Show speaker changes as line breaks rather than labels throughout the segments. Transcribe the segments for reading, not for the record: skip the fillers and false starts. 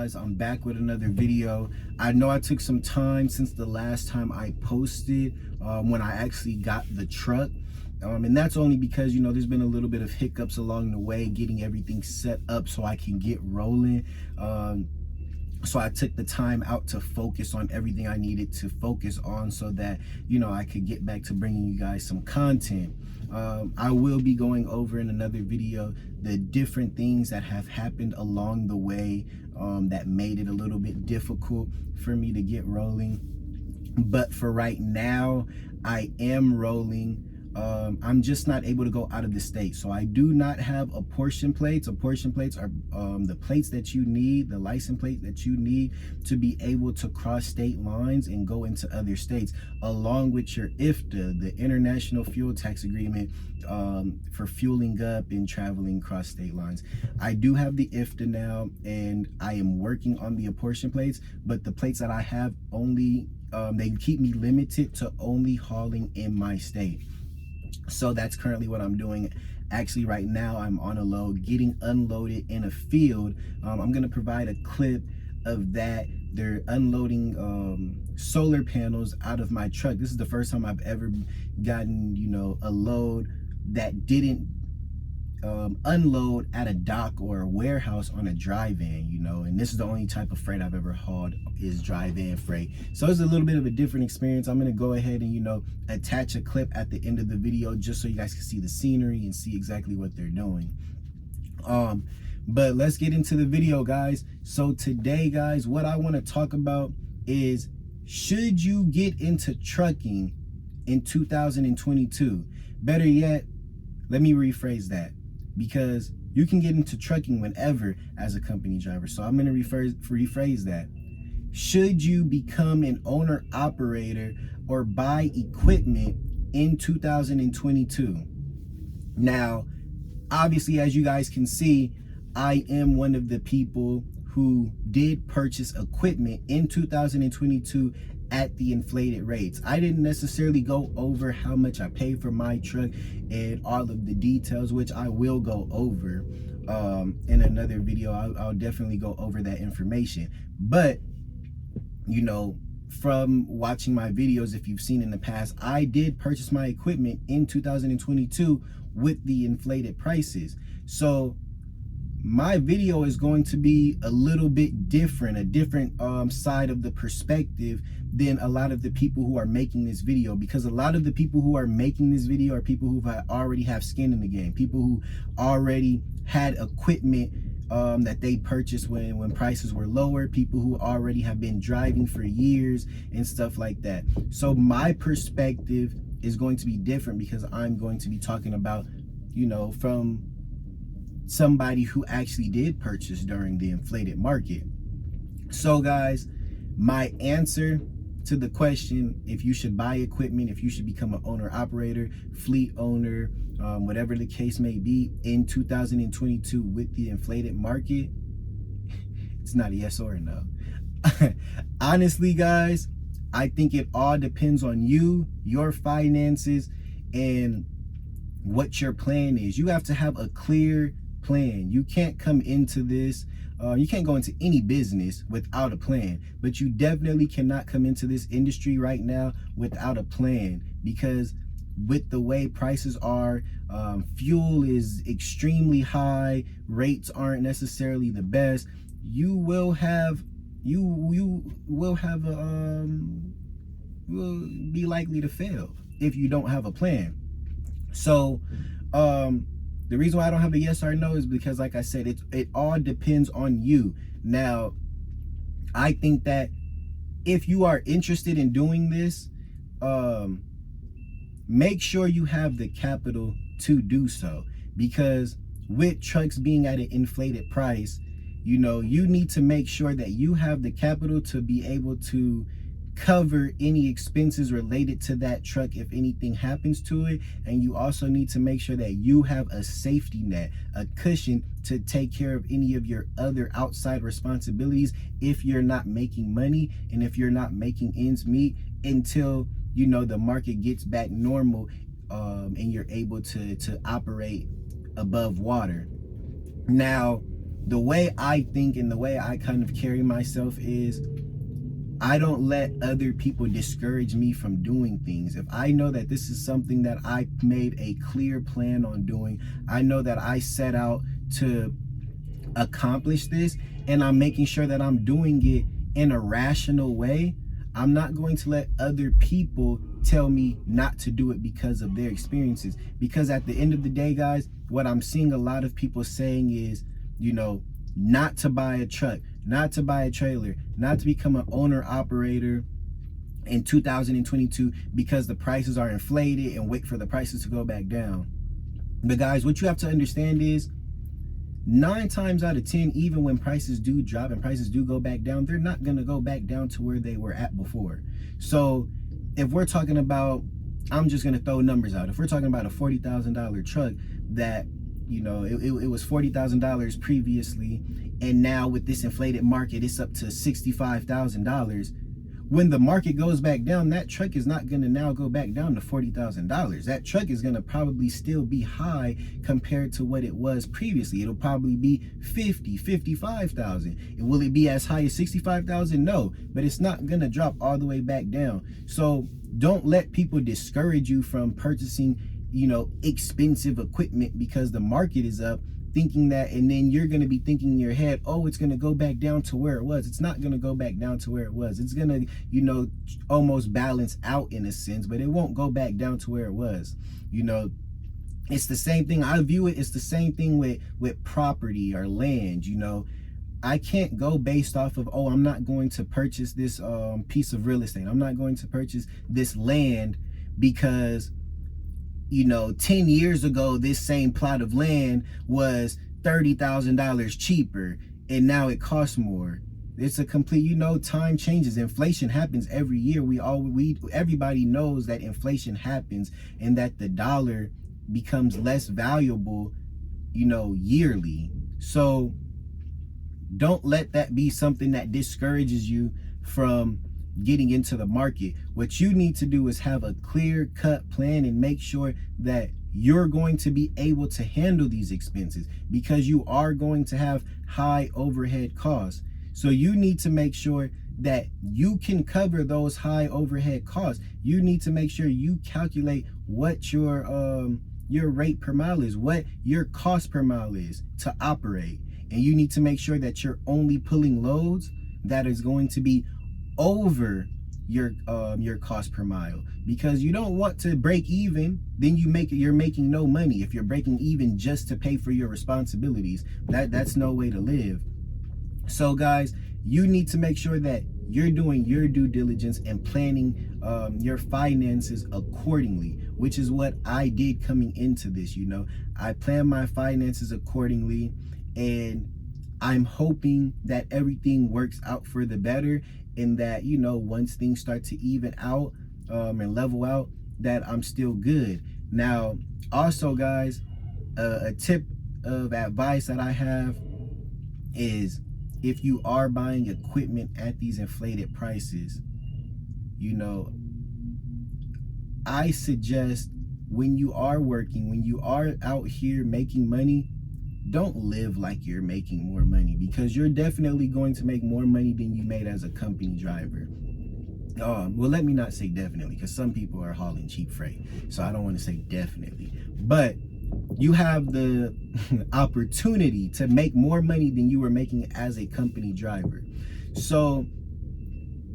guys, I'm back with another video. I know I took some time since the last time I posted when I actually got the truck, and that's only because, you know, there's been a little bit of hiccups along the way getting everything set up so I can get rolling. So I took the time out to focus on everything I needed to focus on so that, you know, I could get back to bringing you guys some content. I will be going over in another video the different things that have happened along the way that made it a little bit difficult for me to get rolling. But for right now, I am rolling. I'm just not able to go out of the state. So I do not have apportion plates. Apportion plates are the plates that you need, the license plate that you need to be able to cross state lines and go into other states, along with your IFTA, the International Fuel Tax Agreement, for fueling up and traveling cross state lines. I do have the IFTA now, and I am working on the apportion plates, but the plates that I have only, they keep me limited to only hauling in my state. So that's currently what I'm doing. Actually, right now I'm on a load getting unloaded in a field. I'm going to provide a clip of that. They're unloading solar panels out of my truck. This is the first time I've ever gotten, you know, a load that didn't unload at a dock or a warehouse on a drive-in, you know, and this is the only type of freight I've ever hauled is drive-in freight. So it's a little bit of a different experience. I'm going to go ahead and, you know, attach a clip at the end of the video just so you guys can see the scenery and see exactly what they're doing. But let's get into the video, guys. So today, guys, what I want to talk about is, should you get into trucking in 2022? Better yet, let me rephrase that, because you can get into trucking whenever as a company driver. So I'm going to rephrase that. Should you become an owner operator or buy equipment in 2022? Now, obviously, as you guys can see, I am one of the people who did purchase equipment in 2022 at the inflated rates. I didn't necessarily go over how much I paid for my truck and all of the details, which I will go over in another video. I'll definitely go over that information. But, you know, from watching my videos, if you've seen in the past, I did purchase my equipment in 2022 with the inflated prices. So my video is going to be a little bit different, a different side of the perspective than a lot of the people who are making this video, because a lot of the people who are making this video are people who already have skin in the game, people who already had equipment that they purchased when prices were lower, people who already have been driving for years and stuff like that. So my perspective is going to be different because I'm going to be talking about, you know, from somebody who actually did purchase during the inflated market. So guys, my answer to the question, if you should buy equipment, if you should become an owner operator, fleet owner, whatever the case may be in 2022 with the inflated market, it's not a yes or a no. Honestly, guys, I think it all depends on you, your finances, and what your plan is. You have to have a clear plan. You can't come into this, you can't go into any business without a plan, but you definitely cannot come into this industry right now without a plan, because with the way prices are, fuel is extremely high, rates aren't necessarily the best. You will be likely to fail if you don't have a plan. So the reason why I don't have a yes or no is because, like I said, it all depends on you. Now, I think that if you are interested in doing this, make sure you have the capital to do so, because with trucks being at an inflated price, you know, you need to make sure that you have the capital to be able to cover any expenses related to that truck if anything happens to it. And you also need to make sure that you have a safety net, a cushion to take care of any of your other outside responsibilities if you're not making money and if you're not making ends meet until, you know, the market gets back normal, and you're able to operate above water. Now, the way I think and the way I kind of carry myself is I don't let other people discourage me from doing things. If I know that this is something that I made a clear plan on doing, I know that I set out to accomplish this, and I'm making sure that I'm doing it in a rational way, I'm not going to let other people tell me not to do it because of their experiences. Because at the end of the day, guys, what I'm seeing a lot of people saying is, not to buy a truck, not to buy a trailer, not to become an owner operator in 2022 because the prices are inflated, and wait for the prices to go back down. But guys, what you have to understand is 9 times out of 10, even when prices do drop and prices do go back down, they're not going to go back down to where they were at before. So if we're talking about, I'm just going to throw numbers out. If we're talking about a $40,000 truck that, it was $40,000 previously, and now with this inflated market, it's up to $65,000. When the market goes back down, that truck is not going to now go back down to $40,000. That truck is going to probably still be high compared to what it was previously. It'll probably be 50, 55,000. And will it be as high as 65,000? No, but it's not going to drop all the way back down. So don't let people discourage you from purchasing, expensive equipment because the market is up, thinking that, and then you're going to be thinking in your head, oh, it's going to go back down to where it was. It's not going to go back down to where it was. It's going to, almost balance out in a sense, but it won't go back down to where it was. It's the same thing. I view it, it's the same thing with property or land. I can't go based off of, oh, I'm not going to purchase this piece of real estate. I'm not going to purchase this land because 10 years ago, this same plot of land was $30,000 cheaper, and now it costs more. It's a complete, time changes. Inflation happens every year. Everybody knows that inflation happens and that the dollar becomes less valuable, yearly. So don't let that be something that discourages you from getting into the market. What you need to do is have a clear-cut plan and make sure that you're going to be able to handle these expenses, because you are going to have high overhead costs. So you need to make sure that you can cover those high overhead costs. You need to make sure you calculate what your rate per mile is, what your cost per mile is to operate. And you need to make sure that you're only pulling loads that is going to be over your cost per mile, because you don't want to break even, then you're making no money. If you're breaking even just to pay for your responsibilities, that's no way to live. So guys, you need to make sure that you're doing your due diligence and planning your finances accordingly, which is what I did coming into this. I planned my finances accordingly, and I'm hoping that everything works out for the better, and that, once things start to even out and level out, that I'm still good. Now, also, guys, a tip of advice that I have is, if you are buying equipment at these inflated prices, I suggest, when you are working, when you are out here making money, don't live like you're making more money, because you're definitely going to make more money than you made as a company driver. Well, let me not say definitely, because some people are hauling cheap freight, so I don't want to say definitely. But you have the opportunity to make more money than you were making as a company driver. So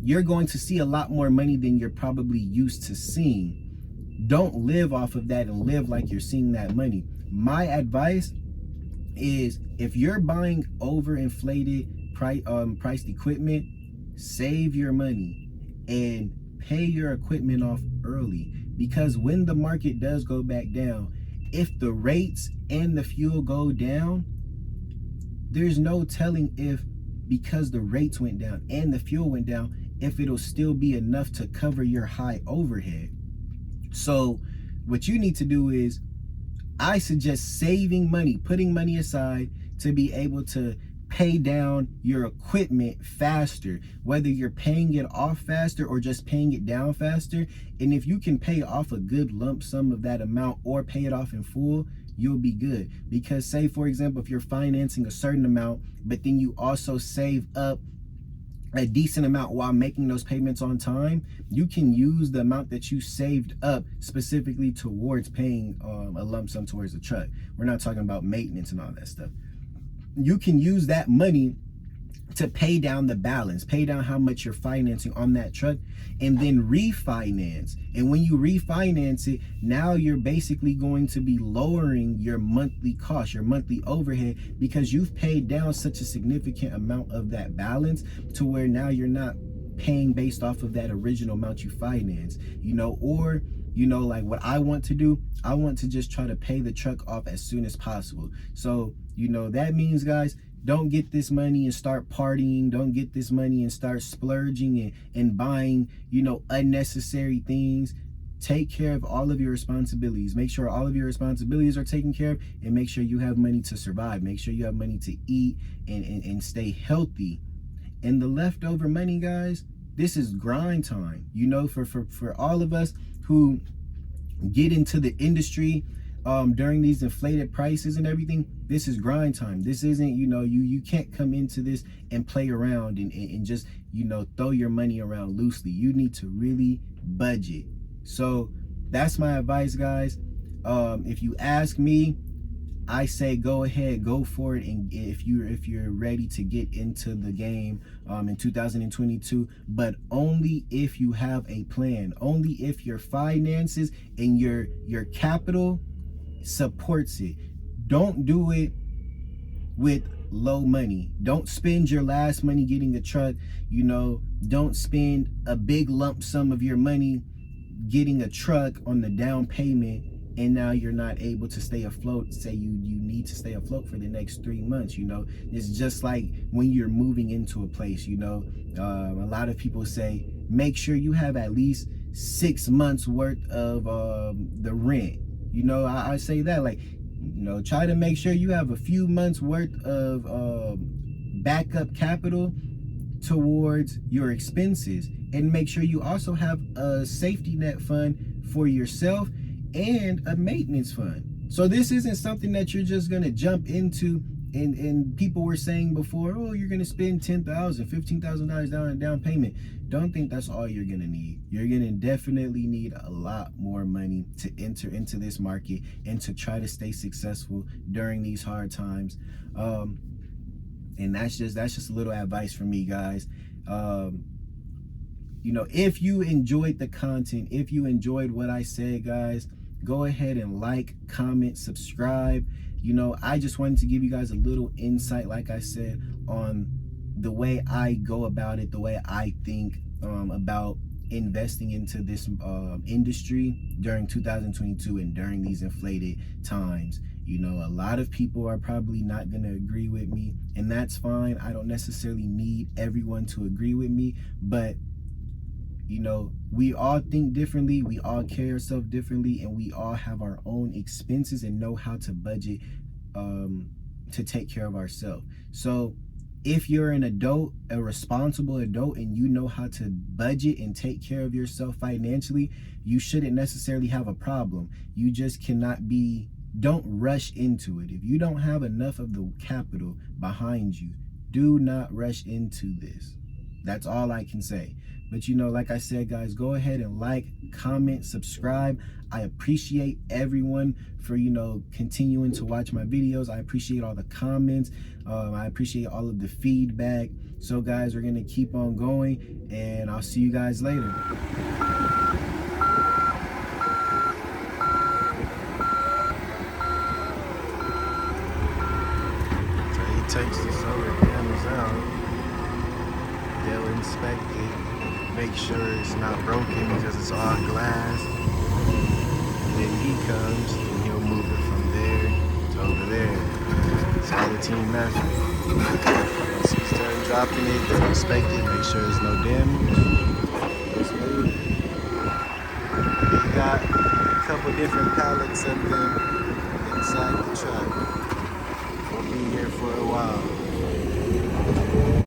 you're going to see a lot more money than you're probably used to seeing. Don't live off of that and live like you're seeing that money. My advice is, if you're buying overinflated priced equipment, save your money and pay your equipment off early, because when the market does go back down, if the rates and the fuel go down, there's no telling if, because the rates went down and the fuel went down, if it'll still be enough to cover your high overhead. So what you need to do is, I suggest saving money, putting money aside to be able to pay down your equipment faster, whether you're paying it off faster or just paying it down faster. And if you can pay off a good lump sum of that amount or pay it off in full, you'll be good. Because say, for example, if you're financing a certain amount, but then you also save up a decent amount while making those payments on time, you can use the amount that you saved up specifically towards paying a lump sum towards the truck. We're not talking about maintenance and all that stuff. You can use that money to pay down the balance, pay down how much you're financing on that truck, and then refinance. And when you refinance it, now you're basically going to be lowering your monthly cost, your monthly overhead, because you've paid down such a significant amount of that balance to where now you're not paying based off of that original amount you financed, or like what I want to do, I want to just try to pay the truck off as soon as possible. So, that means, guys, don't get this money and start partying. Don't get this money and start splurging and buying, unnecessary things. Take care of all of your responsibilities. Make sure all of your responsibilities are taken care of, and make sure you have money to survive. Make sure you have money to eat and stay healthy. And the leftover money, guys, this is grind time. For all of us who get into the industry during these inflated prices and everything, this is grind time. This isn't, you can't come into this and play around and just, throw your money around loosely. You need to really budget. So that's my advice, guys. If you ask me, I say go ahead, go for it, and if you're ready to get into the game in 2022, but only if you have a plan, only if your finances and your capital supports it. Don't do it with low money. Don't spend your last money getting a truck. Don't spend a big lump sum of your money getting a truck on the down payment, and now you're not able to stay afloat. Say you need to stay afloat for the next 3 months. It's just like when you're moving into a place. A lot of people say make sure you have at least 6 months worth of the rent. I say that, like, try to make sure you have a few months worth of backup capital towards your expenses, and make sure you also have a safety net fund for yourself and a maintenance fund. So this isn't something that you're just going to jump into, and people were saying before, oh, you're going to spend $10,000, $15,000 down payment. Don't think that's all you're going to need. You're going to definitely need a lot more money to enter into this market and to try to stay successful during these hard times. And that's just a little advice from me, guys. If you enjoyed the content, if you enjoyed what I said, guys, go ahead and like, comment, subscribe. I just wanted to give you guys a little insight, like I said, on the way I go about it, the way I think about investing into this industry during 2022 and during these inflated times. A lot of people are probably not going to agree with me, and that's fine. I don't necessarily need everyone to agree with me, but we all think differently, we all carry ourselves differently, and we all have our own expenses and know how to budget to take care of ourselves. So if you're an adult, a responsible adult, and you know how to budget and take care of yourself financially, you shouldn't necessarily have a problem. You just don't rush into it. If you don't have enough of the capital behind you, do not rush into this. That's all I can say. But like I said, guys, go ahead and like, comment, subscribe. I appreciate everyone for continuing to watch my videos. I appreciate all the comments. I appreciate all of the feedback. So guys, we're gonna keep on going, and I'll see you guys later. So he takes the solar panels out. They'll inspect it, make sure it's not broken because it's all glass. And then he comes and he'll move it from there to over there. It's all the team effort. Once he's done dropping it, they'll inspect it, make sure there's no damage. Let's move it. He got a couple different pallets of them inside the truck. We'll be here for a while.